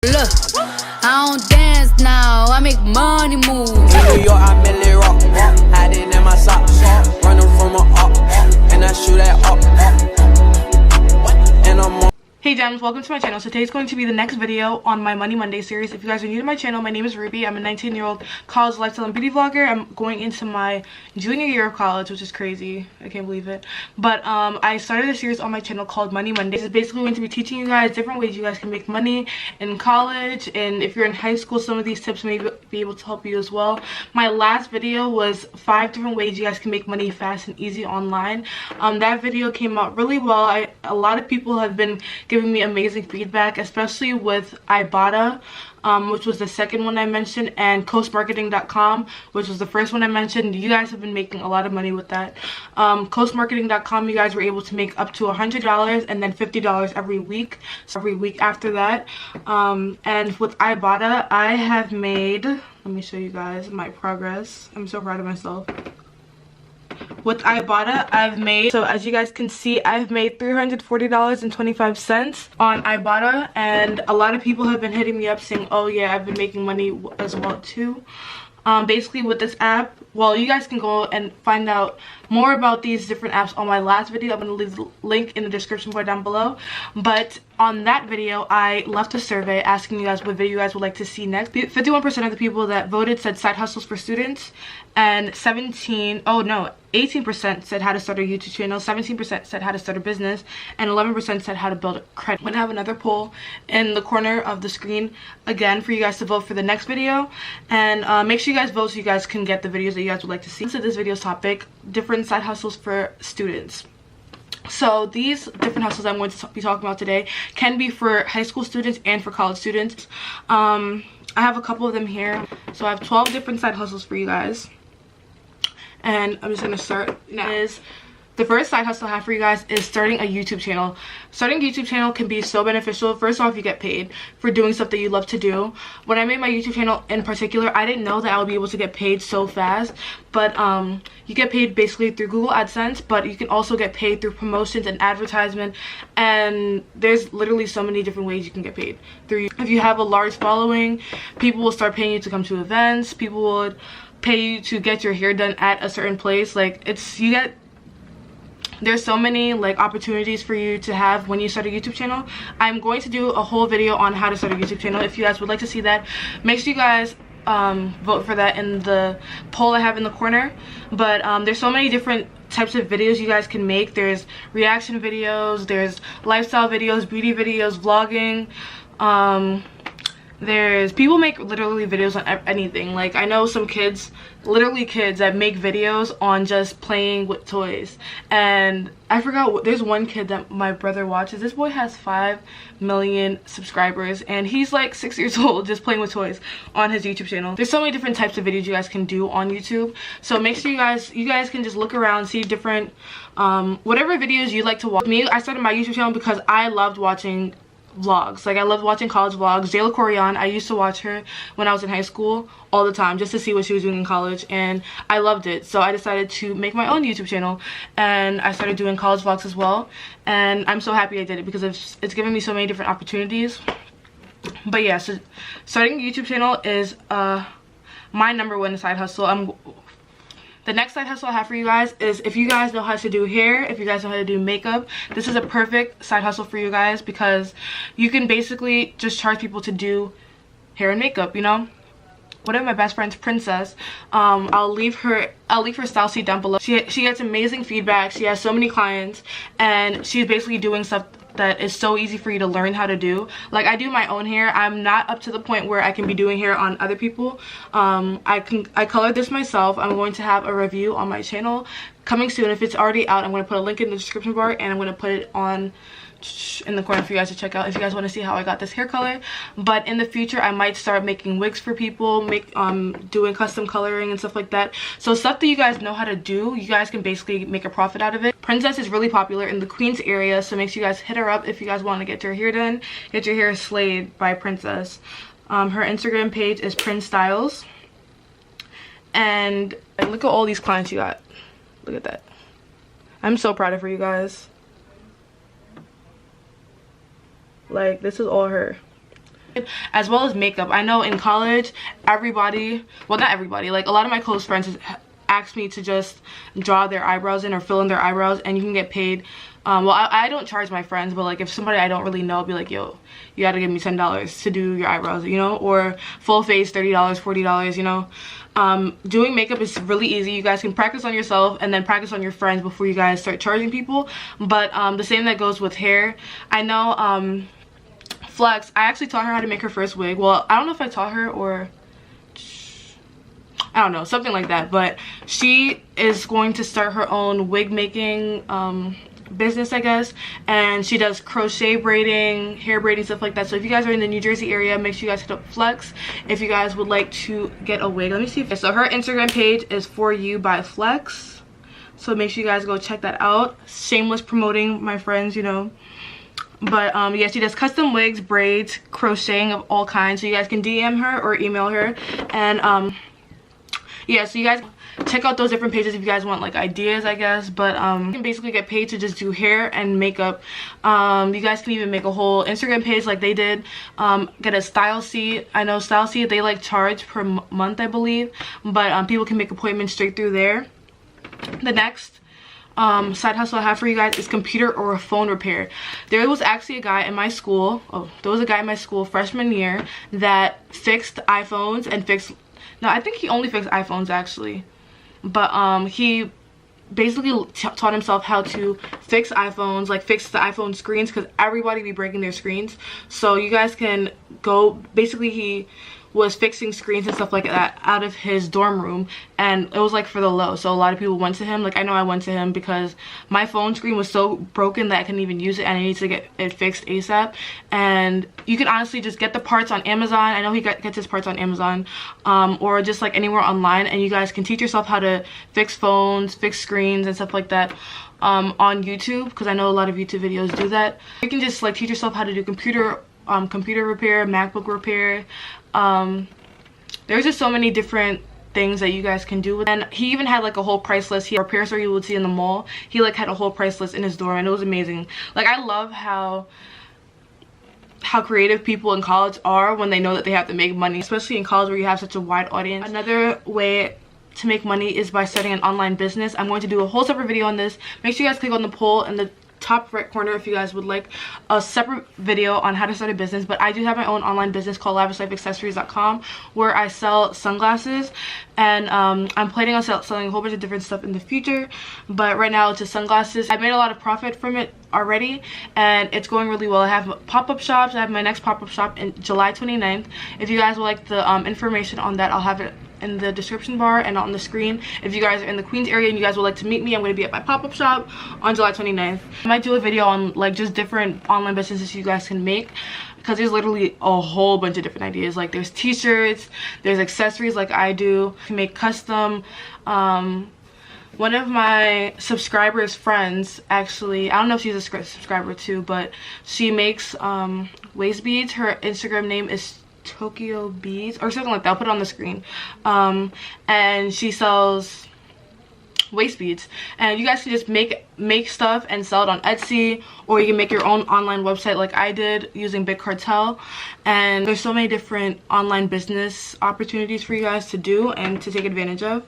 Look, I don't dance now, I make money move. In New York, I merely rock, hiding in my socks, running from a up, and I shoot at up, and I'm on. Hey gems, welcome to my channel. So today's going to be the next video on my Money Monday series. If you guys are new to my channel, my name is Ruby. I'm a 19-year-old college lifestyle and beauty vlogger. I'm going into my junior year of college, which is crazy. I can't believe it. But I started a series on my channel called Money Monday. It's basically going to be teaching you guys different ways you guys can make money in college, and if you're in high school, some of these tips may be able to help you as well. My last video was 5 different ways you guys can make money fast and easy online. That video came out really well. A lot of people have been giving me amazing feedback, especially with Ibotta, which was the second one I mentioned, and coastmarketing.com, which was the first one I mentioned. You guys have been making a lot of money with that. Coastmarketing.com, you guys were able to make up to $100 and then $50 every week, so every week after that. And with Ibotta, I have made, let me show you guys my progress. I'm so proud of myself. With Ibotta, I've made, so as you guys can see, I've made $340.25 on Ibotta, and a lot of people have been hitting me up saying, oh yeah, I've been making money as well too. Basically with this app, well, you guys can go and find out more about these different apps on my last video. I'm going to leave the link in the description bar down below. But on that video, I left a survey asking you guys what video you guys would like to see next. 51% of the people that voted said side hustles for students, and 18% said how to start a YouTube channel, 17% said how to start a business, and 11% said how to build credit. I'm going to have another poll in the corner of the screen again for you guys to vote for the next video, and make sure you guys vote so you guys can get the videos that you guys would like to see. So this video's topic, different side hustles for students. So these different hustles I'm going to be talking about today can be for high school students and for college students. I have a couple of them here. So I have 12 different side hustles for you guys, and I'm just going to start now. The first side hustle I have for you guys is starting a YouTube channel. Starting a YouTube channel can be so beneficial. First off, you get paid for doing stuff that you love to do. When I made my YouTube channel in particular, I didn't know that I would be able to get paid so fast. But you get paid basically through Google AdSense, but you can also get paid through promotions and advertisement. And there's literally so many different ways you can get paid through. If you have a large following, people will start paying you to come to events. People would pay you to get your hair done at a certain place. Like, there's so many like opportunities for you to have when you start a YouTube channel. I'm going to do a whole video on how to start a YouTube channel. If you guys would like to see that, make sure you guys vote for that in the poll I have in the corner. But there's so many different types of videos you guys can make. There's reaction videos, there's lifestyle videos, beauty videos, vlogging. There's people make literally videos on anything. Like, I know some kids, literally kids, that make videos on just playing with toys. And I forgot, there's one kid that my brother watches. This boy has 5 million subscribers, and he's like 6 years old just playing with toys on his YouTube channel. There's so many different types of videos you guys can do on YouTube. So make sure you guys can just look around, see different whatever videos you like to watch. Me, I started my YouTube channel because I loved watching vlogs. Like, I loved watching college vlogs. Jayla Corian, I used to watch her when I was in high school all the time just to see what she was doing in college, and I loved it. So I decided to make my own YouTube channel, and I started doing college vlogs as well, and I'm so happy I did it because it's given me so many different opportunities. But yeah, so starting a YouTube channel is my #1 side hustle. The next side hustle I have for you guys is, if you guys know how to do hair, if you guys know how to do makeup, this is a perfect side hustle for you guys, because you can basically just charge people to do hair and makeup, you know? One of my best friends, Princess, I'll leave her style sheet down below. She gets amazing feedback. She has so many clients, and she's basically doing stuff that is so easy for you to learn how to do. Like, I do my own hair. I'm not up to the point where I can be doing hair on other people. I colored this myself. I'm going to have a review on my channel coming soon. If it's already out, I'm going to put a link in the description bar, and I'm going to put it on in the corner for you guys to check out if you guys want to see how I got this hair color. But in the future, I might start making wigs for people, doing custom coloring and stuff like that. So stuff that you guys know how to do, you guys can basically make a profit out of it. Princess is really popular in the Queens area, so make sure you guys hit her up if you guys want to get your hair done, get your hair slayed by Princess. Her Instagram page is Prince Styles, and look at all these clients you got. Look at that. I'm so proud of her, you guys. Like, this is all her. as well as makeup. I know in college, everybody, well, not everybody, like a lot of my close friends ask me to just draw their eyebrows in or fill in their eyebrows, and you can get paid. Well, I don't charge my friends, but like if somebody I don't really know, I'll be like, yo, you gotta give me $10 to do your eyebrows, you know, or full face, $30, $40, you know. Doing makeup is really easy. You guys can practice on yourself and then practice on your friends before you guys start charging people. But the same that goes with hair. I know Flex, I actually taught her how to make her first wig. Well, I don't know if I taught her or I don't know, something like that, but she is going to start her own wig making business, I guess, and she does crochet braiding, hair braiding, stuff like that. So if you guys are in the New Jersey area, make sure you guys hit up Flex if you guys would like to get a wig. Let me see if so her Instagram page is For You by Flex, so make sure you guys go check that out. Shameless promoting my friends, you know. But yeah, she does custom wigs, braids, crocheting of all kinds, so you guys can DM her or email her. And yeah, so you guys check out those different pages if you guys want like ideas, I guess. But you can basically get paid to just do hair and makeup. You guys can even make a whole Instagram page like they did. Get a style seat. I know style seat, they like charge per month, I believe, but people can make appointments straight through there. The next side hustle I have for you guys is computer or phone repair. There was actually a guy in my school, freshman year, that fixed iPhones and fixed, no, I think he only fixed iPhones actually, but he basically taught himself how to fix iPhones, like fix the iPhone screens, because everybody be breaking their screens. So you guys can go, basically he was fixing screens and stuff like that out of his dorm room, and it was like for the low, so a lot of people went to him. Like I know I went to him because my phone screen was so broken that I couldn't even use it and I need to get it fixed ASAP. And you can honestly just get the parts on Amazon. I know he gets his parts on Amazon, or just like anywhere online, and you guys can teach yourself how to fix phones, fix screens and stuff like that on YouTube, because I know a lot of YouTube videos do that. You can just like teach yourself how to do computer repair, MacBook repair. There's just so many different things that you guys can do with it. And he even had like a whole price list. He repair store you would see in the mall, he like had a whole price list in his dorm, and it was amazing. Like I love how creative people in college are when they know that they have to make money, especially in college where you have such a wide audience. Another way to make money is by starting an online business. I'm going to do a whole separate video on this. Make sure you guys click on the poll in the top right corner if you guys would like a separate video on how to start a business. But I do have my own online business called lavishlifeaccessories.com, where I sell sunglasses, and I'm planning on selling a whole bunch of different stuff in the future, but right now it's just sunglasses. I made a lot of profit from it already and it's going really well. I have pop-up shops. I have my next pop-up shop in July 29th. If you guys would like the information on that, I'll have it in the description bar and on the screen. If you guys are in the Queens area and you guys would like to meet me, I'm going to be at my pop-up shop on July 29th. I might do a video on like just different online businesses you guys can make, because there's literally a whole bunch of different ideas. Like there's t-shirts, there's accessories like I do. You can make custom. One of my subscribers' friends, actually, I don't know if she's a subscriber too, but she makes waist beads. Her Instagram name is Tokyo Beads or something like that. I'll put it on the screen. And she sells waist beads, and you guys can just make stuff and sell it on Etsy, or you can make your own online website like I did using Big Cartel. And there's so many different online business opportunities for you guys to do and to take advantage of.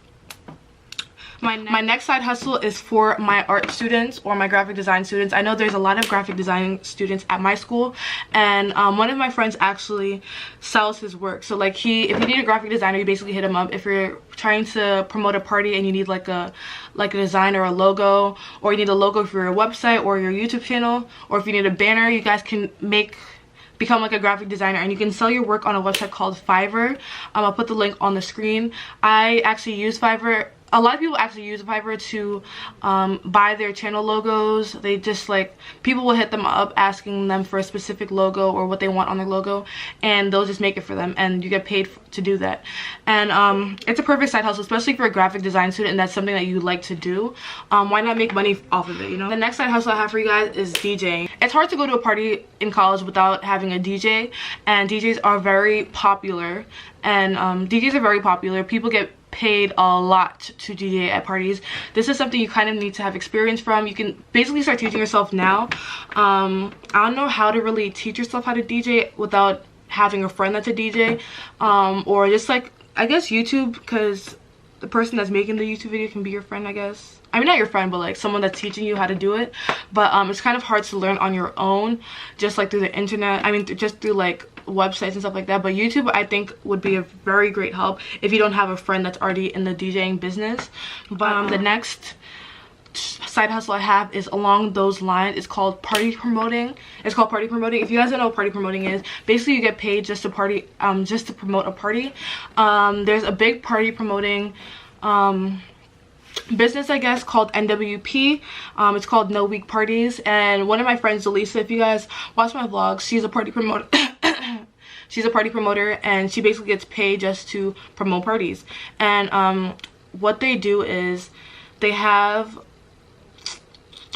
My next side hustle is for my art students or my graphic design students. I know there's a lot of graphic design students at my school, and one of my friends actually sells his work. So like if you need a graphic designer, you basically hit him up. If you're trying to promote a party and you need like a design or a logo, or you need a logo for your website or your YouTube channel, or if you need a banner, you guys can become like a graphic designer, and you can sell your work on a website called Fiverr. I'll put the link on the screen. I actually use Fiverr. A lot of people actually use Fiverr to buy their channel logos. They just like, people will hit them up asking them for a specific logo or what they want on their logo, and they'll just make it for them, and you get paid to do that. And it's a perfect side hustle, especially for a graphic design student and that's something that you like to do. Why not make money off of it, you know? The next side hustle I have for you guys is DJing. It's hard to go to a party in college without having a DJ, and DJs are very popular. And DJs are very popular. People get paid a lot to DJ at parties. This is something you kind of need to have experience from. You can basically start teaching yourself now. I don't know how to really teach yourself how to DJ without having a friend that's a DJ, or just like, I guess YouTube, because the person that's making the YouTube video can be your friend, I guess. I mean, not your friend, but like someone that's teaching you how to do it. But it's kind of hard to learn on your own, just like through the internet. I mean, just through like websites and stuff like that. But YouTube, I think, would be a very great help if you don't have a friend that's already in the DJing business. But the next side hustle I have is along those lines. It's called party promoting. It's called party promoting. If you guys don't know what party promoting is, basically you get paid just to party, just to promote a party. There's a big party promoting business, I guess, called NWP. It's called No Week Parties, and one of my friends, Delisa, if you guys watch my vlogs, she's a party promoter. She's a party promoter, and she basically gets paid just to promote parties. And what they do is they have,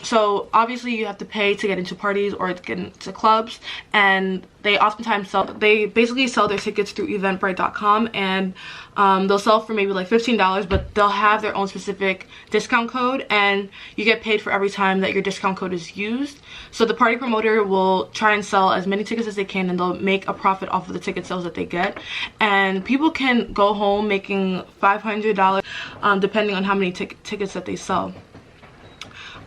so obviously you have to pay to get into parties or to get into clubs, and they oftentimes they basically sell their tickets through eventbrite.com, and they'll sell for maybe like $15, but they'll have their own specific discount code, and you get paid for every time that your discount code is used. So the party promoter will try and sell as many tickets as they can, and they'll make a profit off of the ticket sales that they get. And people can go home making $500 depending on how many tickets that they sell.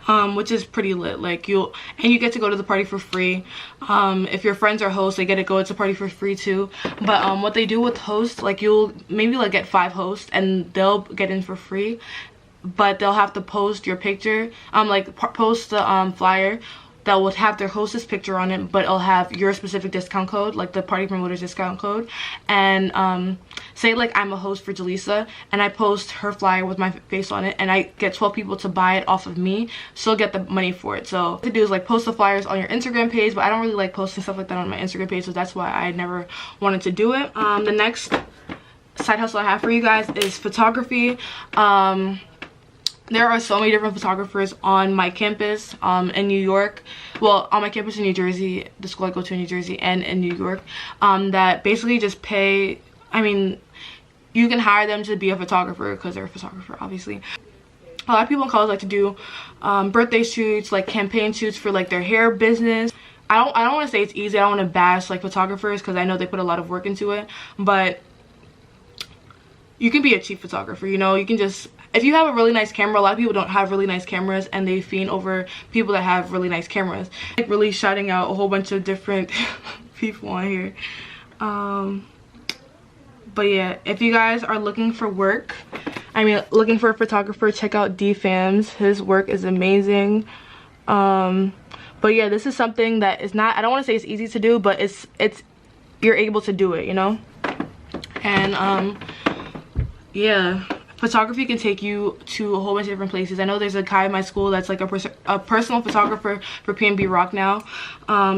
Which is pretty lit. Like, you get to go to the party for free. If your friends are hosts, they get to go to the party for free too. But what they do with hosts, like, you'll maybe like get 5 hosts and they'll get in for free, but they'll have to post your picture, post the flyer that will have their hostess picture on it, but it'll have your specific discount code, like the party promoter's discount code. And say like I'm a host for Delisa, and I post her flyer with my face on it, and I get 12 people to buy it off of me, she'll get the money for it. So what to do is like post the flyers on your Instagram page, but I don't really like posting stuff like that on my Instagram page, so that's why I never wanted to do it. The next side hustle I have for you guys is photography. There are so many different photographers on my campus in New York. Well, on my campus in New Jersey, the school I go to in New Jersey, and in New York, that basically just pay, I mean, you can hire them to be a photographer because they're a photographer, obviously. A lot of people in college like to do birthday shoots, like campaign shoots for like their hair business. I don't want to say it's easy. I don't want to bash like photographers because I know they put a lot of work into it, but you can be a cheap photographer, you know. You can just, if you have a really nice camera, a lot of people don't have really nice cameras and they fiend over people that have really nice cameras. Like, really shouting out a whole bunch of different people on here. But yeah, if you guys are looking for work, I mean looking for a photographer, check out DFams. His work is amazing. But yeah, this is something that is not, I don't want to say it's easy to do, but it's you're able to do it, you know. And yeah, photography can take you to a whole bunch of different places. I know there's a guy in my school that's like a personal photographer for PNB Rock now.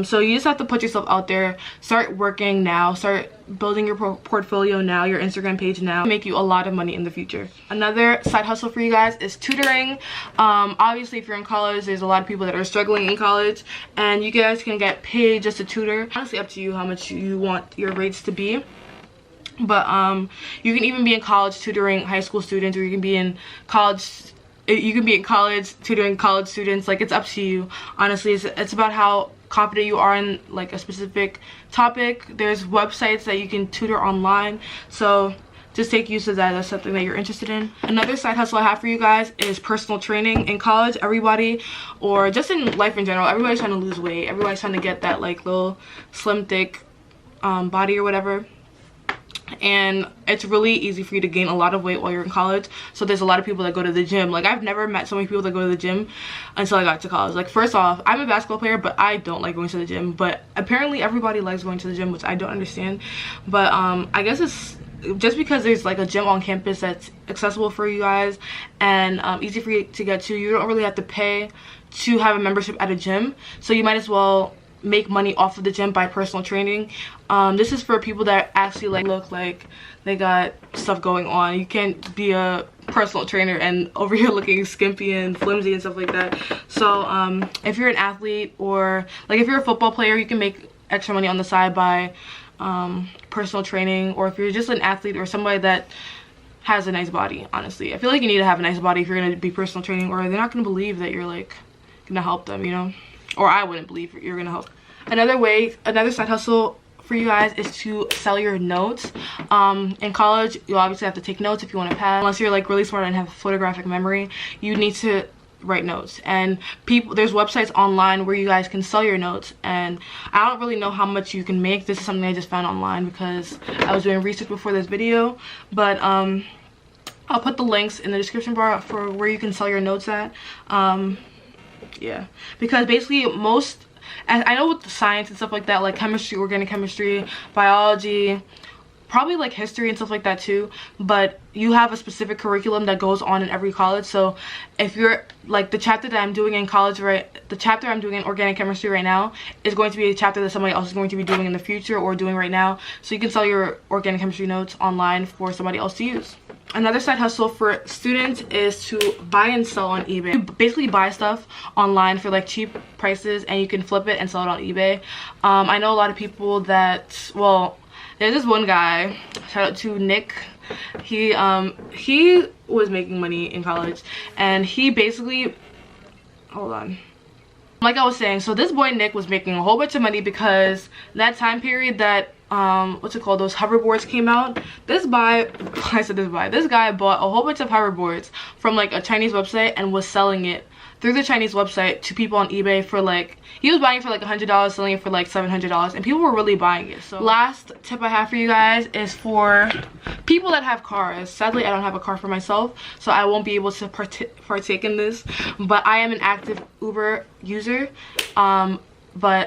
So you just have to put yourself out there, start working now, start building your portfolio now, your Instagram page now, make you a lot of money in the future. Another side hustle for you guys is tutoring. Obviously if you're in college, there's a lot of people that are struggling in college, and you guys can get paid just to tutor. Honestly, up to you how much you want your rates to be. But you can even be in college tutoring high school students, or you can be in college tutoring college students. Like, it's up to you. Honestly, it's about how confident you are in like a specific topic. There's websites that you can tutor online, so just take use of that. That's something that you're interested in. Another side hustle I have for you guys is personal training. In college, everybody, or just in life in general, everybody's trying to lose weight. Everybody's trying to get that like little slim thick body or whatever. And it's really easy for you to gain a lot of weight while you're in college. So there's a lot of people that go to the gym. Like, I've never met so many people that go to the gym until I got to college. Like, first off, I'm a basketball player, but I don't like going to the gym. But apparently everybody likes going to the gym, which I don't understand. But I guess it's just because there's like a gym on campus that's accessible for you guys and easy for you to get to. You don't really have to pay to have a membership at a gym, so you might as well make money off of the gym by personal training. This is for people that actually like look like they got stuff going on. You can't be a personal trainer and over here looking skimpy and flimsy and stuff like that. So if you're an athlete, or like if you're a football player, you can make extra money on the side by personal training. Or if you're just an athlete or somebody that has a nice body, honestly, I feel like you need to have a nice body if you're going to be personal training, or they're not going to believe that you're like going to help them, you know. Or I wouldn't believe you're gonna help. Another side hustle for you guys is to sell your notes. In college, you obviously have to take notes if you want to pass. Unless you're like really smart and have photographic memory, you need to write notes. And there's websites online where you guys can sell your notes, and I don't really know how much you can make. This is something I just found online because I was doing research before this video, but I'll put the links in the description bar for where you can sell your notes at. Yeah, because basically I know with the science and stuff like that, like chemistry, organic chemistry, biology, probably like history and stuff like that too, but you have a specific curriculum that goes on in every college. So if you're like the chapter that I'm doing in college, the chapter I'm doing in organic chemistry right now is going to be a chapter that somebody else is going to be doing in the future or doing right now. So you can sell your organic chemistry notes online for somebody else to use. Another side hustle for students is to buy and sell on eBay. You basically buy stuff online for like cheap prices and you can flip it and sell it on eBay. I know a lot of people that, well, there's this one guy, shout out to Nick. He was making money in college, and he basically, hold on, like I was saying, so this boy Nick was making a whole bunch of money because that time period that what's it called, those hoverboards came out. This guy bought a whole bunch of hoverboards from like a Chinese website and was selling it through the Chinese website to people on eBay for like, he was buying it for like $100, selling it for like $700, and people were really buying it. So last tip I have for you guys is for people that have cars. Sadly, I don't have a car for myself, so I won't be able to partake in this, but I am an active Uber user, but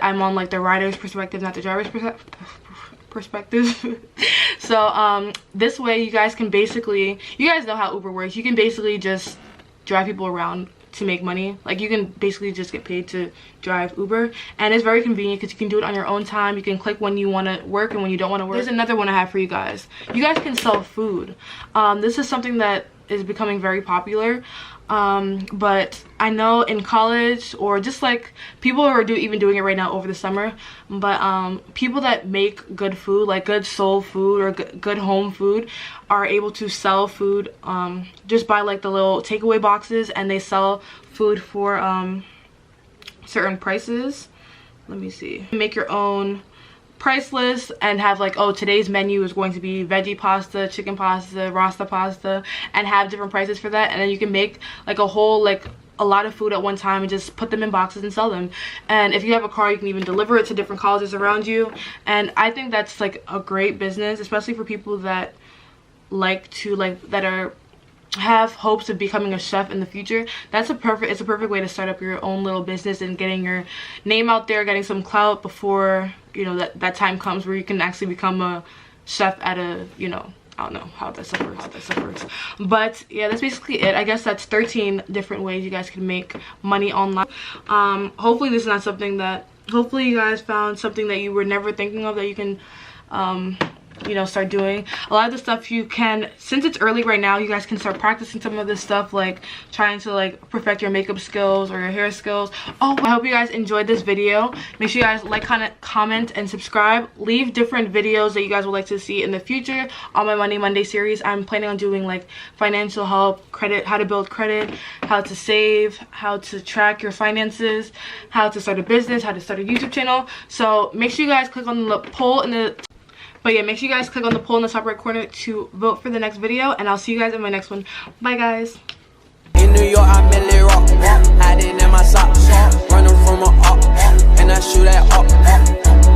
I'm on like the rider's perspective, not the driver's perspective. So this way you guys can basically, you guys know how Uber works, you can basically just drive people around to make money. Like you can basically just get paid to drive Uber, and it's very convenient because you can do it on your own time. You can click when you want to work and when you don't want to work. There's another one I have for you guys. You guys can sell food. This is something that is becoming very popular, but I know in college, or just like people are even doing it right now over the summer, but people that make good food, like good soul food or good home food, are able to sell food just by like the little takeaway boxes, and they sell food for certain prices. Let me see. Make your own price list and have like, oh, today's menu is going to be veggie pasta, chicken pasta, rasta pasta, and have different prices for that. And then you can make like a whole, like a lot of food at one time and just put them in boxes and sell them. And if you have a car, you can even deliver it to different colleges around you. And I think that's like a great business, especially for people that like to have hopes of becoming a chef in the future. It's a perfect way to start up your own little business and getting your name out there, getting some clout before, you know, that time comes where you can actually become a chef at a, you know, I don't know how that stuff works. But yeah, that's basically it. I guess that's 13 different ways you guys can make money online. Hopefully this is not something that, hopefully you guys found something that you were never thinking of that you can you know, start doing. A lot of the stuff you can, since it's early right now, you guys can start practicing some of this stuff, like trying to like perfect your makeup skills or your hair skills. Oh, I hope you guys enjoyed this video. Make sure you guys like, comment, and subscribe. Leave different videos that you guys would like to see in the future on my Money Monday series. I'm planning on doing like financial help, credit, how to build credit, how to save, how to track your finances, how to start a business, how to start a YouTube channel. So make sure you guys click on the poll in the make sure you guys click on the poll in the top right corner to vote for the next video, and I'll see you guys in my next one. Bye guys. In New York, I merely rock, hiding in my socks, running from a up, and I shoot at up.